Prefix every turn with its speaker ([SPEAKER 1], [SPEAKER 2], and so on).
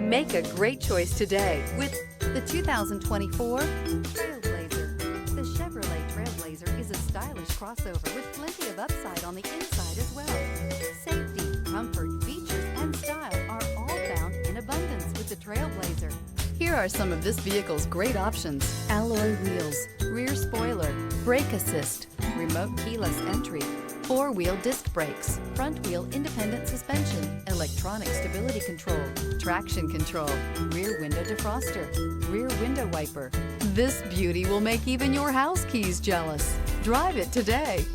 [SPEAKER 1] Make a great choice today with the 2024 Trailblazer. The Chevrolet Trailblazer is a stylish crossover with plenty of upside on the inside as well. Safety, comfort, features, and style are all found in abundance with the Trailblazer. Here are some of this vehicle's great options: alloy wheels, rear spoiler, brake assist, remote keyless entry, four-wheel disc brakes, front-wheel independent suspension, electronic stability control, traction control, rear window defroster, rear window wiper. This beauty will make even your house keys jealous. Drive it today.